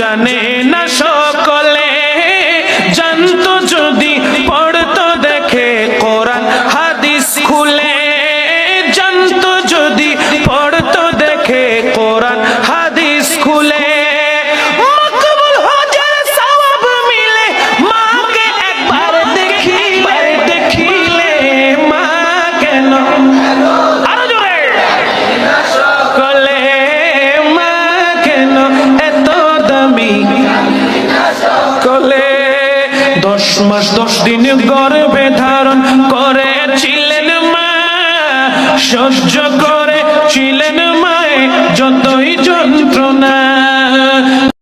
জানে না সকলে, জানতো যদি পড়তো দেখে কোরআন হাদিস খুলে, জানতো যদি পড়তো দেখে কোরআন হাদিস খুলে। মকবুল হজের সওয়াব মিলে মাকে একবার দেখিলে, মা কেন আরো জোরে সকলে, মা কেন এত দামি সকলে। 10 মাস 10 দিন গর্ভে ধারণ করেছিলেন মা, সহ্য